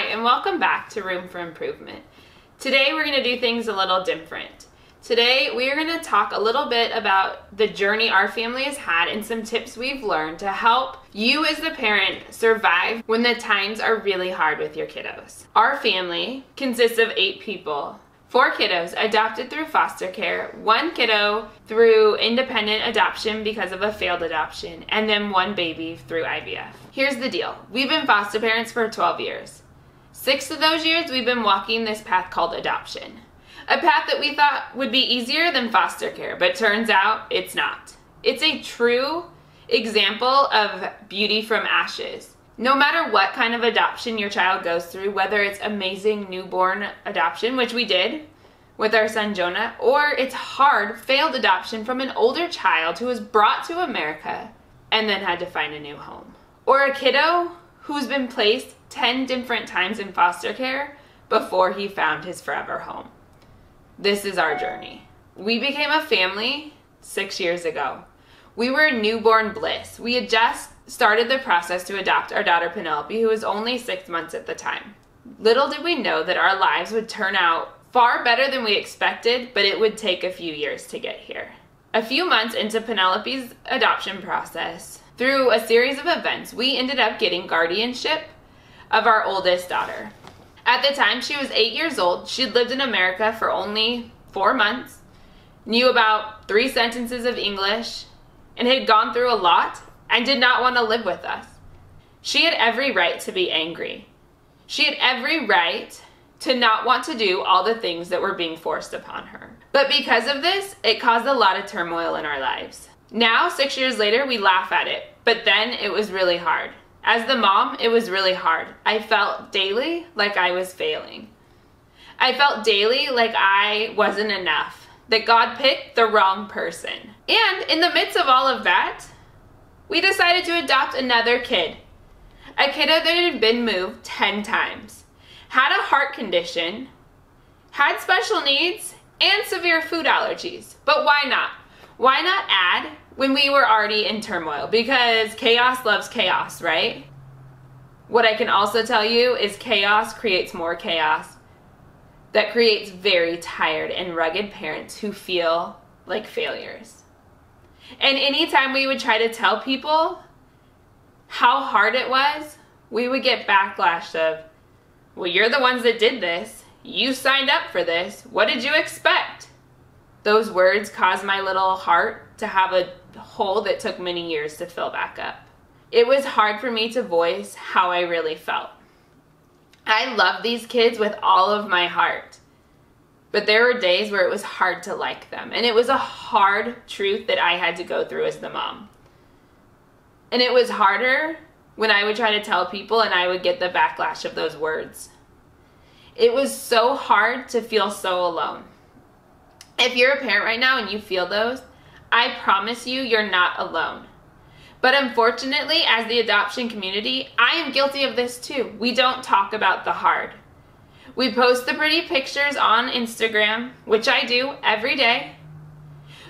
Hi, and welcome back to Room for Improvement. Today we're going to do things a little different. Today we are going to talk a little bit about the journey our family has had and some tips we've learned to help you as the parent survive when the times are really hard with your kiddos. Our family consists of 8 people. 4 kiddos adopted through foster care, 1 kiddo through independent adoption because of a failed adoption, and then 1 baby through IVF. Here's the deal. We've been foster parents for 12 years. 6 of those years we've been walking this path called adoption. A path that we thought would be easier than foster care, but turns out it's not. It's a true example of beauty from ashes. No matter what kind of adoption your child goes through, whether it's amazing newborn adoption, which we did with our son Jonah, or it's hard failed adoption from an older child who was brought to America and then had to find a new home. Or a kiddo who's been placed 10 different times in foster care before he found his forever home. This is our journey. We became a family 6 years ago. We were in newborn bliss. We had just started the process to adopt our daughter Penelope, who was only 6 months at the time. Little did we know that our lives would turn out far better than we expected, but it would take a few years to get here. A few months into Penelope's adoption process, through a series of events, we ended up getting guardianship of our oldest daughter. At the time, she was 8 years old. She'd lived in America for only 4 months, knew about 3 sentences of English, and had gone through a lot and did not want to live with us. She had every right to be angry. She had every right to not want to do all the things that were being forced upon her. But because of this, it caused a lot of turmoil in our lives. Now, 6 years later, we laugh at it, but then it was really hard. As the mom, it was really hard. I felt daily like I was failing. I felt daily like I wasn't enough, that God picked the wrong person. And in the midst of all of that, we decided to adopt another kid. A kiddo that had been moved 10 times, had a heart condition, had special needs, and severe food allergies. But why not? Why not add when we were already in turmoil? Because chaos loves chaos, right? What I can also tell you is chaos creates more chaos. That creates very tired and rugged parents who feel like failures. And anytime we would try to tell people how hard it was, we would get backlash of, well, you're the ones that did this. You signed up for this. What did you expect? Those words caused my little heart to have a hole that took many years to fill back up. It was hard for me to voice how I really felt. I love these kids with all of my heart. But there were days where it was hard to like them. And it was a hard truth that I had to go through as the mom. And it was harder when I would try to tell people and I would get the backlash of those words. It was so hard to feel so alone. If you're a parent right now and you feel those, I promise you, you're not alone. But unfortunately, as the adoption community, I am guilty of this too. We don't talk about the hard. We post the pretty pictures on Instagram, which I do every day.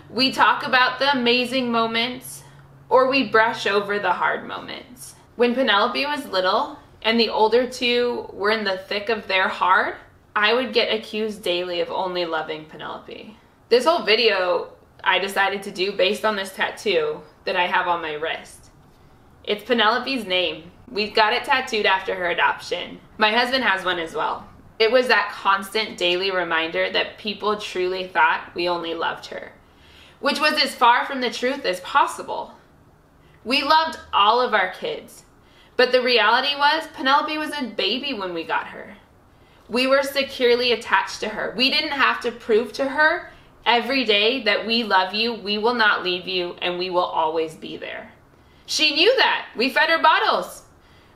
We talk about the amazing moments, or we brush over the hard moments. When Penelope was little and the older 2 were in the thick of their hard, I would get accused daily of only loving Penelope. This whole video I decided to do based on this tattoo that I have on my wrist. It's Penelope's name. We've got it tattooed after her adoption. My husband has one as well. It was that constant daily reminder that people truly thought we only loved her, which was as far from the truth as possible. We loved all of our kids, but the reality was Penelope was a baby when we got her. We were securely attached to her. We didn't have to prove to her every day that we love you, we will not leave you, and we will always be there. She knew that. We fed her bottles.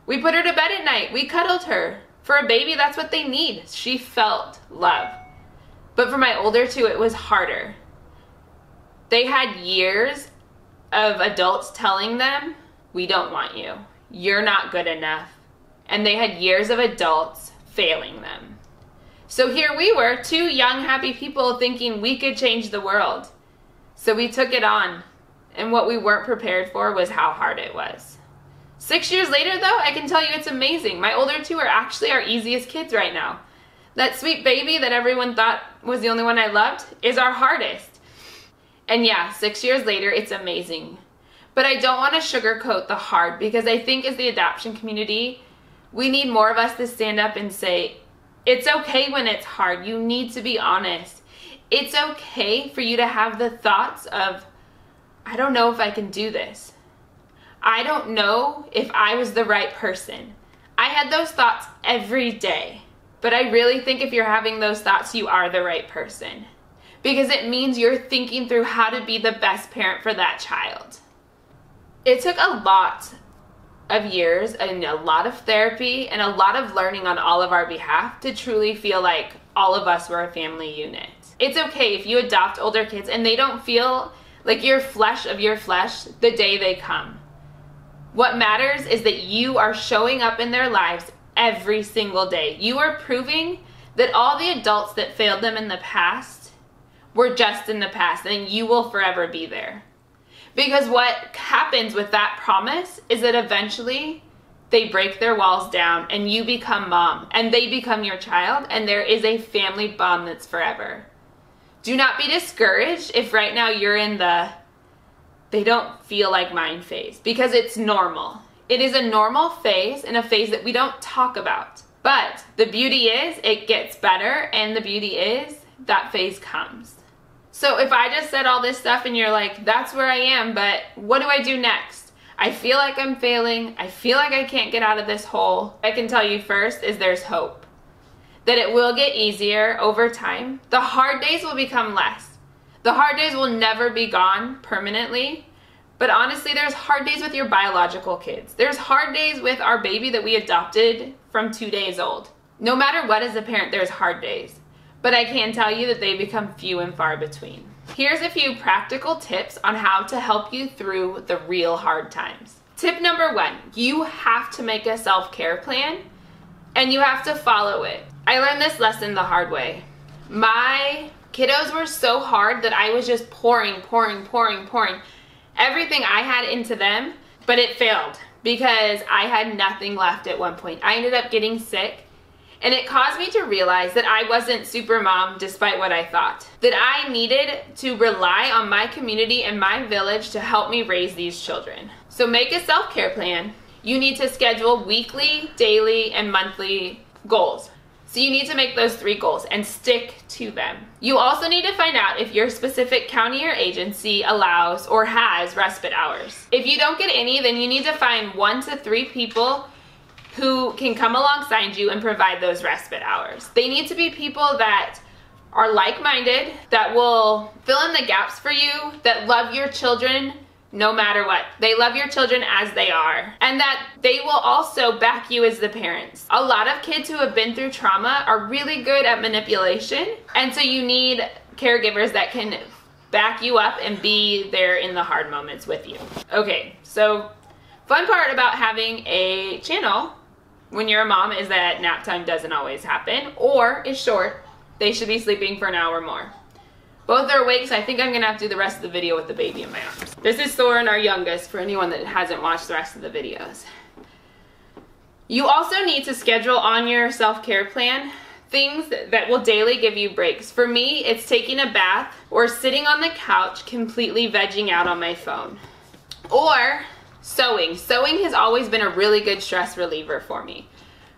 We put her to bed at night. We cuddled her. For a baby, that's what they need. She felt love. But for my older 2, it was harder. They had years of adults telling them, we don't want you. You're not good enough. And they had years of adults failing them. So here we were, 2 young, happy people thinking we could change the world. So we took it on. And what we weren't prepared for was how hard it was. 6 years later though, I can tell you it's amazing. My older two are actually our easiest kids right now. That sweet baby that everyone thought was the only one I loved is our hardest. And yeah, 6 years later, it's amazing. But I don't want to sugarcoat the hard, because I think as the adoption community, we need more of us to stand up and say, it's okay when it's hard. You need to be honest. It's okay for you to have the thoughts of, I don't know if I can do this. I don't know if I was the right person. I had those thoughts every day. But I really think if you're having those thoughts, you are the right person. Because it means you're thinking through how to be the best parent for that child. It took a lot of years and a lot of therapy and a lot of learning on all of our behalf to truly feel like all of us were a family unit. It's okay if you adopt older kids and they don't feel like you're flesh of your flesh the day they come. What matters is that you are showing up in their lives every single day. You are proving that all the adults that failed them in the past were just in the past, and you will forever be there. Because what happens with that promise is that eventually they break their walls down and you become mom and they become your child, and there is a family bond that's forever. Do not be discouraged if right now you're in the they don't feel like mine phase, because it's normal. It is a normal phase and a phase that we don't talk about. But the beauty is it gets better, and the beauty is that phase comes. So if I just said all this stuff and you're like, that's where I am, but what do I do next? I feel like I'm failing. I feel like I can't get out of this hole. I can tell you first is there's hope. That it will get easier over time. The hard days will become less. The hard days will never be gone permanently. But honestly, there's hard days with your biological kids. There's hard days with our baby that we adopted from 2 days old. No matter what, as a parent, there's hard days. But I can tell you that they become few and far between. Here's a few practical tips on how to help you through the real hard times. Tip number 1, you have to make a self-care plan and you have to follow it. I learned this lesson the hard way. My kiddos were so hard that I was just pouring everything I had into them, but it failed because I had nothing left at one point. I ended up getting sick. And it caused me to realize that I wasn't super mom despite what I thought. That I needed to rely on my community and my village to help me raise these children. So make a self-care plan. You need to schedule weekly, daily, and monthly goals. So you need to make those 3 goals and stick to them. You also need to find out if your specific county or agency allows or has respite hours. If you don't get any, then you need to find 1 to 3 people who can come alongside you and provide those respite hours. They need to be people that are like-minded, that will fill in the gaps for you, that love your children no matter what. They love your children as they are, and that they will also back you as the parents. A lot of kids who have been through trauma are really good at manipulation, and so you need caregivers that can back you up and be there in the hard moments with you. Okay, so fun part about having a channel when you're a mom is that nap time doesn't always happen or is short. They should be sleeping for an hour more. Both are awake, so I think I'm gonna have to do the rest of the video with the baby in my arms. This is Thorin, our youngest, for anyone that hasn't watched the rest of the videos. You also need to schedule on your self-care plan things that will daily give you breaks. For me, it's taking a bath or sitting on the couch completely vegging out on my phone. Or sewing. Sewing has always been a really good stress reliever for me.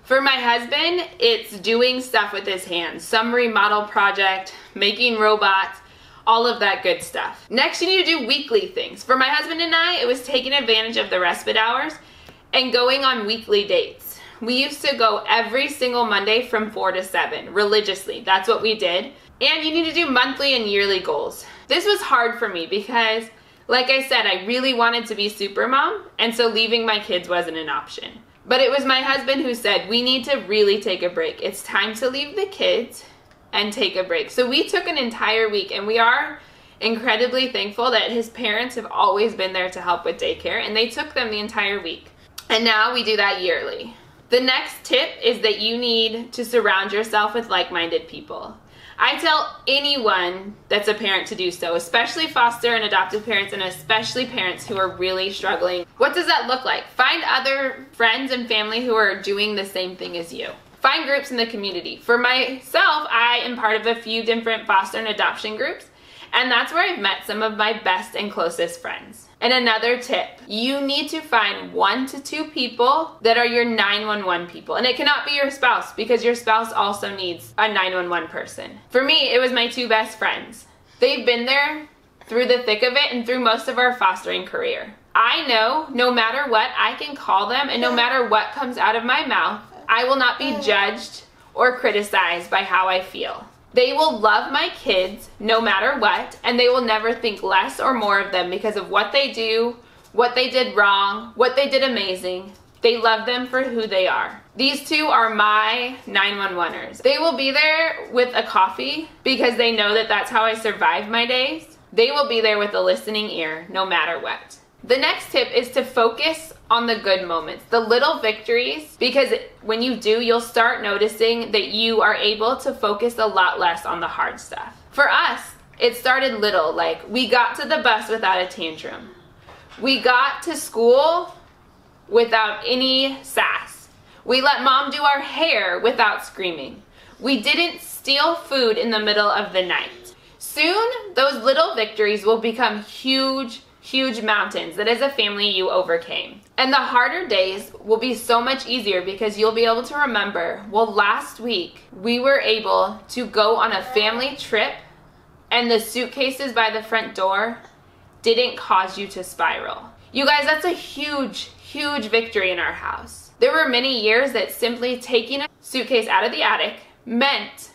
For my husband, it's doing stuff with his hands. Some remodel project, making robots, all of that good stuff. Next, you need to do weekly things. For my husband and I, it was taking advantage of the respite hours and going on weekly dates. We used to go every single Monday from 4 to 7, religiously. That's what we did. And you need to do monthly and yearly goals. This was hard for me because, like I said, I really wanted to be super mom, and so leaving my kids wasn't an option. But it was my husband who said, we need to really take a break. It's time to leave the kids and take a break. So we took an entire week, and we are incredibly thankful that his parents have always been there to help with daycare, and they took them the entire week. And now we do that yearly. The next tip is that you need to surround yourself with like-minded people. I tell anyone that's a parent to do so, especially foster and adoptive parents, and especially parents who are really struggling. What does that look like? Find other friends and family who are doing the same thing as you. Find groups in the community. For myself, I am part of a few different foster and adoption groups, and that's where I've met some of my best and closest friends. And another tip, you need to find 1 to 2 people that are your 911 people. And it cannot be your spouse, because your spouse also needs a 911 person. For me, it was my 2 best friends. They've been there through the thick of it and through most of our fostering career. I know no matter what, I can call them, and no matter what comes out of my mouth, I will not be judged or criticized by how I feel. They will love my kids no matter what, and they will never think less or more of them because of what they do, what they did wrong, what they did amazing. They love them for who they are. These 2 are my 911ers. They will be there with a coffee because they know that that's how I survive my days. They will be there with a listening ear no matter what. The next tip is to focus on the good moments, the little victories, because when you do, you'll start noticing that you are able to focus a lot less on the hard stuff. For us, it started little, like we got to the bus without a tantrum. We got to school without any sass. We let mom do our hair without screaming. We didn't steal food in the middle of the night. Soon, those little victories will become huge mountains that as a family you overcame. And the harder days will be so much easier because you'll be able to remember, well, last week we were able to go on a family trip and the suitcases by the front door didn't cause you to spiral. You guys, that's a huge victory in our house. There were many years that simply taking a suitcase out of the attic meant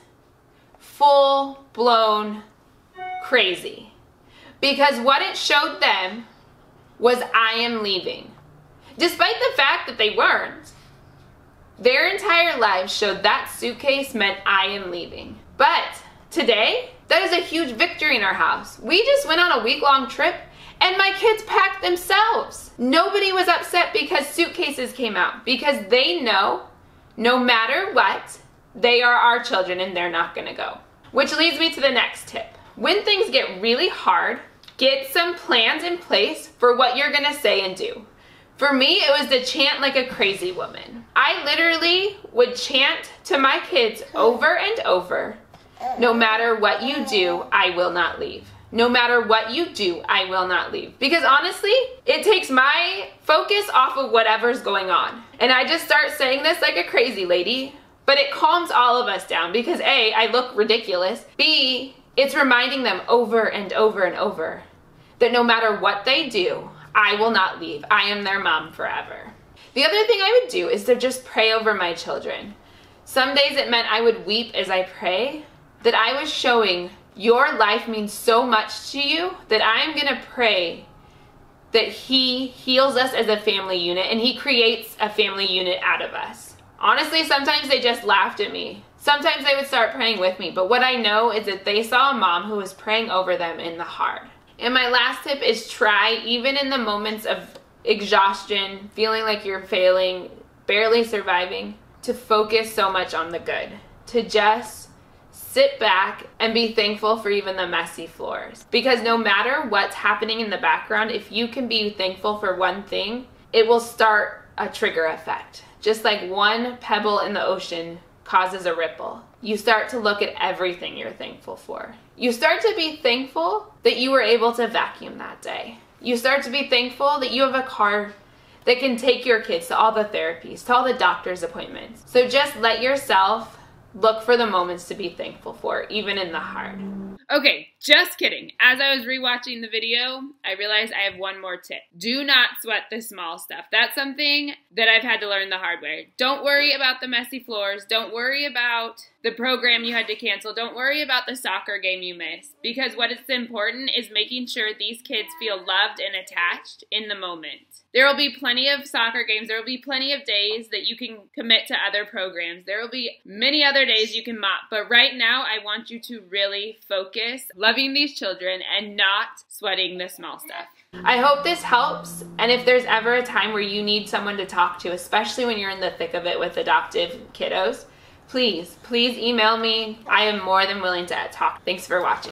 full-blown crazy. Because what it showed them was I am leaving. Despite the fact that they weren't. Their entire lives showed that suitcase meant I am leaving. But today, that is a huge victory in our house. We just went on a week-long trip and my kids packed themselves. Nobody was upset because suitcases came out, because they know no matter what, they are our children and they're not gonna go. Which leads me to the next tip. When things get really hard, get some plans in place for what you're gonna say and do. For me, it was to chant like a crazy woman. I literally would chant to my kids over and over, no matter what you do, I will not leave. No matter what you do, I will not leave. Because honestly, it takes my focus off of whatever's going on. And I just start saying this like a crazy lady, but it calms all of us down because A, I look ridiculous. B, it's reminding them over and over and over that no matter what they do, I will not leave. I am their mom forever. The other thing I would do is to just pray over my children. Some days it meant I would weep as I pray, that I was showing your life means so much to you that I'm gonna pray that He heals us as a family unit and He creates a family unit out of us. Honestly, sometimes they just laughed at me. Sometimes they would start praying with me, but what I know is that they saw a mom who was praying over them in the hard. And my last tip is try, even in the moments of exhaustion, feeling like you're failing, barely surviving, to focus so much on the good. To just sit back and be thankful for even the messy floors. Because no matter what's happening in the background, if you can be thankful for one thing, it will start a trigger effect. Just like one pebble in the ocean causes a ripple. You start to look at everything you're thankful for. You start to be thankful that you were able to vacuum that day. You start to be thankful that you have a car that can take your kids to all the therapies, to all the doctor's appointments. So just let yourself look for the moments to be thankful for, even in the hard. Okay, just kidding. As I was rewatching the video, I realized I have one more tip. Do not sweat the small stuff. That's something that I've had to learn the hard way. Don't worry about the messy floors. Don't worry about the program you had to cancel. Don't worry about the soccer game you missed. Because what is important is making sure these kids feel loved and attached in the moment. There will be plenty of soccer games. There will be plenty of days that you can commit to other programs. There will be many other days you can mop. But right now, I want you to really focus loving these children and not sweating the small stuff. I hope this helps. And if there's ever a time where you need someone to talk to, especially when you're in the thick of it with adoptive kiddos, please email me. I am more than willing to talk. Thanks for watching.